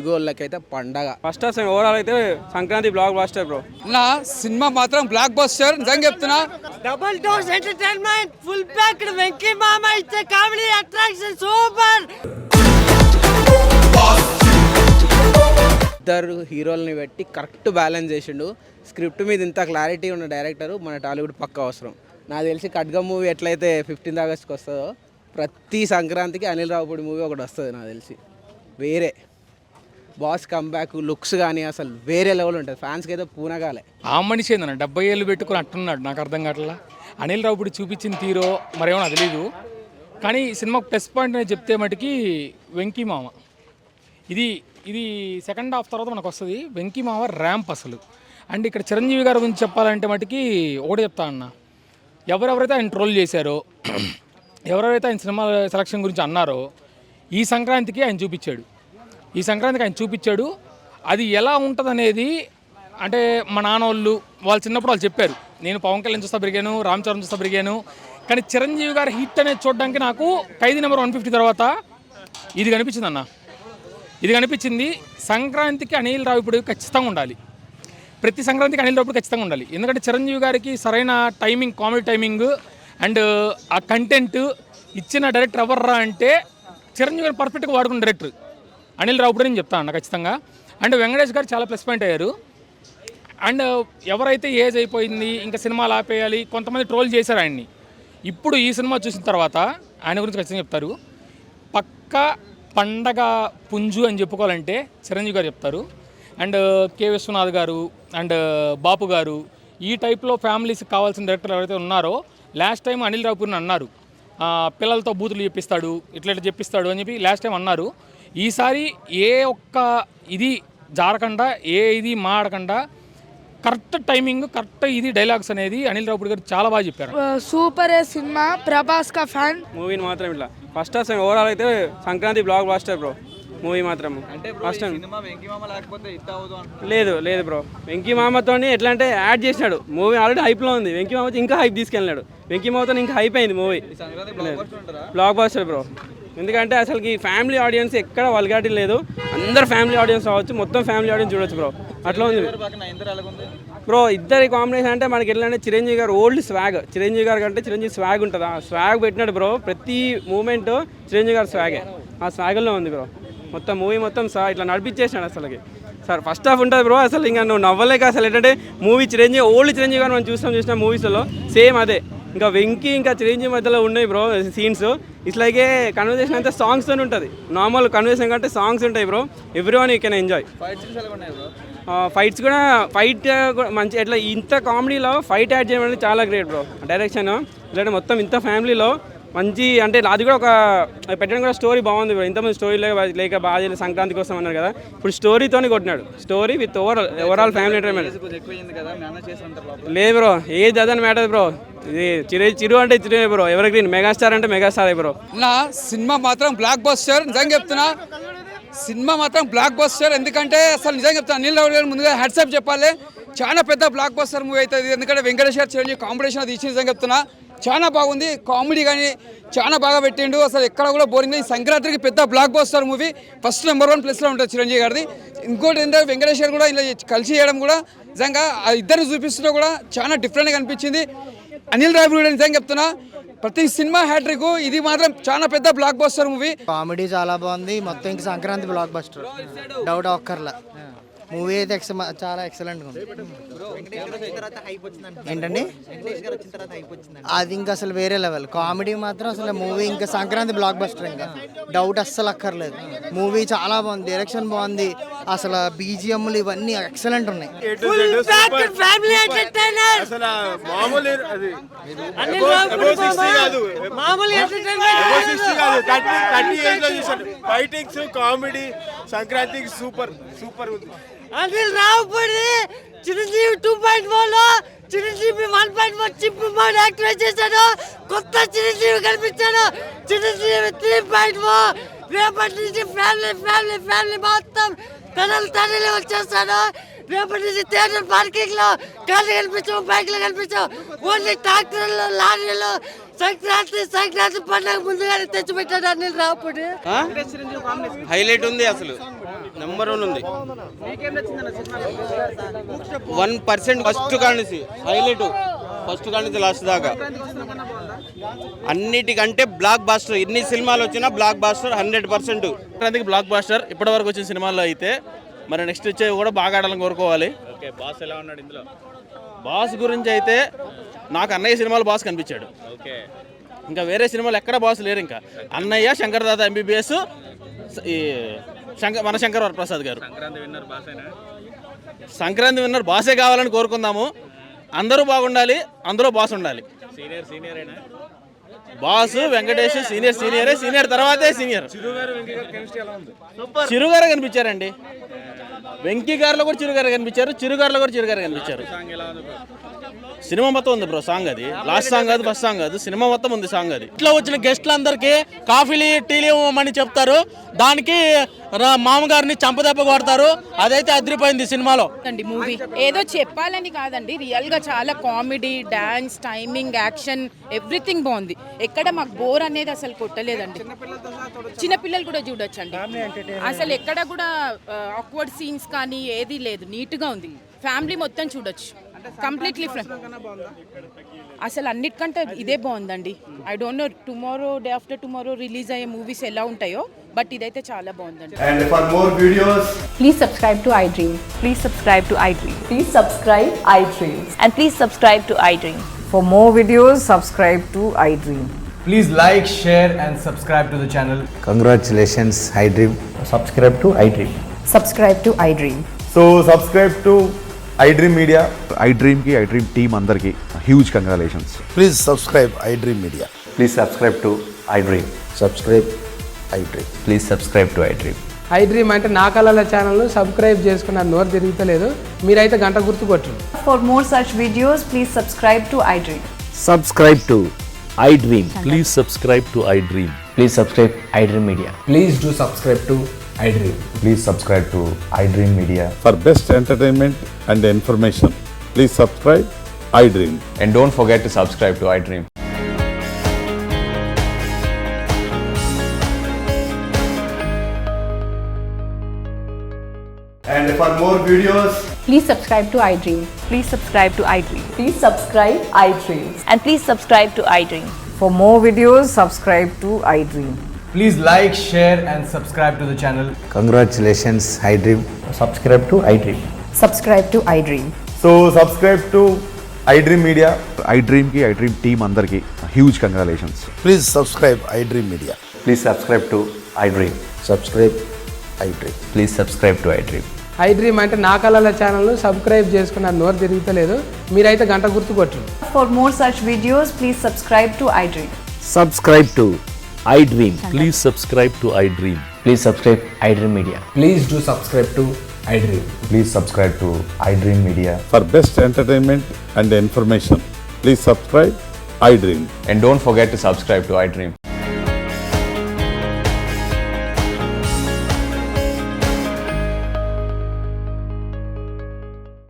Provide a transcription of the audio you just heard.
తెలుగు వాళ్ళకైతే పండగ. ఫస్ట్ అసలు ఓవరాల్ అయితే సంక్రాంతి బ్లాక్ బాస్టర్ బ్రో. నా సినిమా మాత్రం బ్లాక్ బాస్టర్ నిజంగా చెప్తున్నా. Double dose entertainment full packed Venky మామ ఇచ్చే కామెడీ అట్రాక్షన్ సూపర్. ఇద్దరు హీరోల్ని పెట్టి కరెక్ట్ బ్యాలెన్స్ చేసిండు. స్క్రిప్ట్ మీద ఇంత క్లారిటీ ఉన్న డైరెక్టర్ మన టాలీవుడ్ పక్క అవసరం. నాకు తెలిసి ఖడ్గం మూవీ ఎట్లయితే 15th ఆగస్ట్కి వస్తుందో ప్రతి సంక్రాంతికి అనిల్ రావుపూడి మూవీ ఒకటి వస్తుంది నాకు తెలిసి. వేరే బాస్ కంబ్యాక్ లుక్స్ కానీ అసలు వేరే లెవెల్ ఉంటుంది. ఫ్యాన్స్కి అయితే పూనగాలే. ఆ మనిషి ఏందన్న 70 ఏళ్ళు పెట్టుకుని అంటున్నాడు, నాకు అర్థం కావట్లా. అనిల్ రావుపూడి చూపించిన తీరో మరేమో నాకు తెలీదు. కానీ సినిమా ప్లస్ పాయింట్ అని చెప్తే మటుకి వెంకీ మామ ఇది ఇది సెకండ్ హాఫ్ తర్వాత మనకు వస్తుంది. వెంకీ మామ ర్యాంప్ అసలు. అండ్ ఇక్కడ చిరంజీవి గారి గురించి చెప్పాలంటే మటుకి ఒకటి చెప్తా అన్న, ఎవరెవరైతే ఆయన ట్రోల్ చేశారో, ఎవరెవరైతే ఆయన సినిమా సెలక్షన్ గురించి అన్నారో ఈ సంక్రాంతికి ఆయన చూపించాడు. అది ఎలా ఉంటుంది అనేది అంటే మా నాన్న వాళ్ళు చిన్నప్పుడు వాళ్ళు చెప్పారు. నేను పవన్ కళ్యాణ్ చూస్తా పెరిగాను, రామ్ చరణ్ చూస్తా పెరిగాను. కానీ చిరంజీవి గారి హిట్ అనేది చూడడానికి నాకు ఖైదీ నెంబర్ 150 తర్వాత ఇది కనిపించింది అన్న. ఇది కనిపించింది. సంక్రాంతికి అనిల్ రావిపూడి ఖచ్చితంగా ఉండాలి. ప్రతి సంక్రాంతికి అనిల్ రావిపూడి ఖచ్చితంగా ఉండాలి. ఎందుకంటే చిరంజీవి గారికి సరైన టైమింగ్, కామెడీ టైమింగ్ అండ్ ఆ కంటెంట్ ఇచ్చిన డైరెక్టర్ ఎవర్రా అంటే చిరంజీవి గారు పర్ఫెక్ట్గా వాడుకున్న డైరెక్టర్ అనిల్ రావిపూడి అని చెప్తాను అన్న ఖచ్చితంగా. అండ్ వెంకటేష్ గారు చాలా ప్లస్ పాయింట్ అయ్యారు. అండ్ ఎవరైతే ఏజ్ అయిపోయింది ఇంకా సినిమాలు ఆపేయాలి కొంతమంది ట్రోల్ చేశారు ఆయన్ని. ఇప్పుడు ఈ సినిమా చూసిన తర్వాత ఆయన గురించి ఖచ్చితంగా చెప్తారు. పక్కా పండగ పుంజు అని చెప్పుకోవాలంటే చిరంజీవి గారు చెప్తారు. అండ్ కె విశ్వనాథ్ గారు అండ్ బాపు గారు ఈ టైప్లో ఫ్యామిలీస్కి కావాల్సిన డైరెక్టర్ ఎవరైతే ఉన్నారో లాస్ట్ టైం అనిల్ రావుపూడిని అన్నారు, పిల్లలతో బూతులు చెప్పిస్తాడు, ఇట్లా చెప్పిస్తాడు అని చెప్పి లాస్ట్ టైం అన్నారు. ఈసారి ఏ ఒక్క ఇది జారకుండా ఇది మాడకుండా కరెక్ట్ టైమింగ్, కరెక్ట్ ఇది డైలాగ్స్ అనేది అనిల్ రావుపూడి గారు చాలా బాగా చెప్పారు. సూపర్ సినిమా, ప్రభాస్ కా ఫ్యాన్. మూవీని మాత్రం ఇట్లా ఫస్ట్ అసలు ఓవరాల్ అయితే Sankranti blockbuster bro. Movie మాత్రం ఫస్ట్ లేదు బ్రో. వెంకీ మామతో ఎట్లా అంటే యాడ్ చేసినాడు. మూవీ ఆల్రెడీ హైప్లో ఉంది. వెంకీ మామతో ఇంకా హైప్ తీసుకెళ్ళినాడు. వెంకీ మామతో ఇంకా హైప్ అయింది మూవీ. Black buster bro. ఎందుకంటే అసలుకి ఫ్యామిలీ ఆడియన్స్ ఎక్కడ వల్గాటి లేదు. అందరు ఫ్యామిలీ ఆడియన్స్ రావచ్చు, మొత్తం ఫ్యామిలీ ఆడియన్స్ చూడొచ్చు బ్రో. అట్లా ఉంది బ్రో. ఇద్దరి కాంబినేషన్ అంటే మనకి ఎట్లా అంటే చిరంజీవి గారు ఓల్డ్ స్వాగ్, చిరంజీవి గారు కంటే చిరంజీవి స్వాగ్ ఉంటుంది. ఆ స్వాగ్ పెట్టినాడు బ్రో. ప్రతి మూమెంట్ చిరంజీవి గారు స్వాగే, ఆ స్వాగ్లో ఉంది బ్రో. మొత్తం మూవీ మొత్తం ఇట్లా నడిపించేసినాడు అసలుకి. సార్ ఫస్ట్ హాఫ్ ఉంటుంది బ్రో. అసలు ఇంకా నువ్వు నవ్వలేక అసలు ఏంటంటే మూవీ చిరంజీవి ఓల్డ్ చిరంజీవి గారు మనం చూసిన మూవీస్లో సేమ్ అదే. ఇంకా వెంకీ ఇంకా చిరంజీవి మధ్యలో ఉన్నాయి bro scenes. It's like A conversation అంతా సాంగ్స్తో ఉంటుంది. నార్మల్ కన్వర్సేషన్ కంటే సాంగ్స్ ఉంటాయి bro. Every one you can enjoy. Fights కూడా మంచి ఎట్లా ఇంత కామెడీలో ఫైట్ యాడ్ చేయడం అనేది చాలా గ్రేట్ బ్రో. డైరెక్షన్ ఇలాంటి మొత్తం ఇంత ఫ్యామిలీలో మంచి అంటే అది కూడా ఒక పెట్టడం కూడా స్టోరీ బాగుంది బ్రో. ఇంతమంది స్టోరీ లేక బాగా చేయలేదు సంక్రాంతి కోసం అన్నారు కదా, ఇప్పుడు స్టోరీతోనే కొట్టినాడు. Story with overall family entertainment లేదు బ్రో. ఏది అదని మ్యాటర్ బ్రో. ఇది చిరు అంటే Chiru bro. Evergreen megastar అంటే మెగాస్టార్ బ్రో. నా సినిమా మాత్రం బ్లాక్ బాస్టర్ నిజంగా చెప్తున్నా. సినిమా మాత్రం బ్లాక్ బాస్టర్. ఎందుకంటే అసలు నిజంగా చెప్తాను, అనిల్ రావుపూడి గారు ముందుగా హ్యాట్సాప్ చెప్పాలి. చాలా పెద్ద బ్లాక్ బాస్టర్ మూవీ అవుతుంది. ఎందుకంటే వెంకటేష్ గారు చిరంజీవి కాంపిటీషన్ అది ఇచ్చి నిజంగా చెప్తున్నా చాలా బాగుంది. కామెడీ కానీ చాలా బాగా పెట్టిండు. అసలు ఎక్కడ కూడా బోరింగ్. ఈ సంక్రాంతికి పెద్ద blockbuster movie. First number 1 ప్లేస్లో ఉంటుంది చిరంజీవి గారిది. ఇంకోటి ఏంటంటే వెంకటేష్ గారు కూడా ఇలా కలిసి చేయడం కూడా నిజంగా ఇద్దరు చూపిస్తున్నా కూడా చాలా డిఫరెంట్గా అనిపించింది. అనిల్ రావుపూడి నిజంగా చెప్తున్నా ప్రతి సినిమా హ్యాట్రిక్, ఇది మాత్రం చాలా పెద్ద బ్లాక్ బస్టర్ మూవీ. కామెడీ చాలా బాగుంది. మొత్తం ఇంక సంక్రాంతి బ్లాక్ బస్టర్, డౌట్ ఒక్కర్లా. మూవీ అయితే చాలా ఎక్సలెంట్గా ఉంది. ఏంటండి అది ఇంకా అసలు వేరే లెవెల్. కామెడీ మాత్రం అసలు మూవీ ఇంకా సంక్రాంతి బ్లాక్ బస్టర్, ఇంకా డౌట్ అస్సలు అక్కర్లేదు. మూవీ చాలా బాగుంది, డైరెక్షన్ బాగుంది, అసలు బీజిఎంలు ఇవన్నీ ఎక్సలెంట్ ఉన్నాయి. ఫైటింగ్స్, కామెడీ సంక్రాంతికి సూపర్ సూపర్ ఉంది. అనిల్ రావుపూడి చిరంజీవి 2.0 చిరంజీవి 1.1 చింపు మోడ్ యాక్టివేట్ చేశాడు. కొత్త చిరంజీవి కనిపించాడు. చిరంజీవి 3.0 రేపటి నుంచి ఫ్యామిలీ మొత్తం తనలు వచ్చేస్తాడు. రేపటి నుంచి థియేటర్ పార్కింగ్ లో కార్లు కనిపించవు, బైక్లు కనిపించవు, ఓన్లీ ట్రాక్టర్లు, లారీలు. సంక్రాంతి పండుగ ముందుగానే తెచ్చిపెట్టాడు అనిల్ రావుపూడి. హైలైట్ ఉంది, అసలు నెంబర్ 1 ఉంది. 1% ఫస్ట్ కానిసి హైలైట్, ఫస్ట్ కానిసి లాస్ట్ దాకా అన్నిటికంటే బ్లాక్ బాస్టర్. ఎన్ని సినిమాలు వచ్చినా బ్లాక్ బాస్టర్ 100%. సంక్రాంతికి బ్లాక్ బాస్టర్ ఇప్పటివరకు వచ్చిన సినిమాల్లో అయితే. మరి నెక్స్ట్ వచ్చేవి కూడా బాగా ఆడాలని కోరుకోవాలి. ఓకే, బాస్ ఎలా ఉన్నాడు ఇందులో? బాస్ గురించి అయితే నాకు అన్నయ్య సినిమాలో బాస్ కనిపించాడు. ఓకే, ఇంకా వేరే సినిమాలు ఎక్కడ బాస్ లేరు. ఇంకా అన్నయ్య, శంకర్ దాదా ఎంబీబీఎస్, ఈ మన శంకర్ వరప్రసాద్ గారు. సంక్రాంతి విన్నర్ బాసేనా? సంక్రాంతి విన్నర్ బాసే కావాలని కోరుకుందాము. అందరూ బాగుండాలి, అందులో బాస్ ఉండాలి. సీనియరేనా? బాస్ వెంకటేష్ సీనియరే, సీనియర్ తర్వాతే సీనియర్. చిరుగారు కనిపించారండి. వెంకీ గారిలో కూడా చిరుగారు కనిపించారు, చిరుగారులో కూడా చిరుగారు కనిపించారు. సినిమా మొత్తం ఉంది బ్రో సాంగ్. అది లాస్ట్ సాంగ్ కాదు, ఫస్ట్ సాంగ్ కాదు, సినిమా మొత్తం ఉంది సాంగ్. అది ఇట్లా వచ్చిన గెస్టులందరికీ కాఫీలు టీలు ఇవ్వమని చెప్తారు, దానికి మామగారిని చంపదెబ్బ కొడతారు. అదైతే అదిరిపోయింది సినిమాలో. మూవీ ఏదో చెప్పాలని కాదండి, రియల్ గా చాలా comedy, dance, timing, action, everything బాగుంది. ఎక్కడ మాకు బోర్ అనేది అసలు కొట్టలేదండి. చిన్నపిల్లలు కూడా చూడొచ్చండి. అసలు ఎక్కడ కూడా ఆక్వర్డ్ సీన్స్ కానీ ఏది లేదు, నీట్ గా ఉంది. ఫ్యామిలీ మొత్తం చూడొచ్చు. కంప్లీట్లీ అసలు అన్నిటికంటే ఇదే బాగుందండి. I don't know tomorrow, day after tomorrow release అయ్యే మూవీస్ ఎలా ఉంటాయో, బట్ ఇదైతే చాలా బాగుందండి. And for more videos, please subscribe to iDream. Please subscribe to iDream. Please subscribe iDream. And please subscribe to iDream. For more videos, subscribe to iDream. please like, share and subscribe to the channel. Congratulations iDream. Subscribe to iDream. Subscribe to iDream. So subscribe to iDream Media. iDream की iDream team अंदर की huge congratulations. Please subscribe iDream Media. Please subscribe to iDream. Subscribe iDream. Please subscribe to iDream. iDream అంటే నా కళల channel subscribe చేసుకున్న నోరు తిరుగుతలేదు, మీరైతే గంట గుర్తు కొట్టండి. For more such videos, please subscribe to iDream. Subscribe to iDream. Please subscribe to iDream. Please subscribe iDream Media. Please do subscribe to iDream. Please subscribe to iDream Media. For best entertainment and information, please subscribe iDream. And don't forget to subscribe to iDream. And for more videos, Please subscribe to iDream. Please subscribe to iDream. Please subscribe iDream. And please subscribe to iDream. For more videos, subscribe to iDream. please like, share and subscribe to the channel. Congratulations iDream. Subscribe to iDream. Subscribe to iDream. So subscribe to iDream Media. iDream की iDream team अंदर की huge congratulations. Please subscribe iDream Media. Please subscribe to iDream. Subscribe iDream. Please subscribe to iDream. iDream అంటే నా కళల channel subscribe చేసుకున్న నోరు తిరుగుతలేదు, మీరైతే గంట గుర్తు కొట్టండి. For more such videos, please subscribe to iDream. Subscribe to iDream. Please subscribe to iDream. Please subscribe iDream Media. Please do subscribe to iDream. Please subscribe to iDream Media. For best entertainment and information, please subscribe iDream. And don't forget to subscribe to iDream.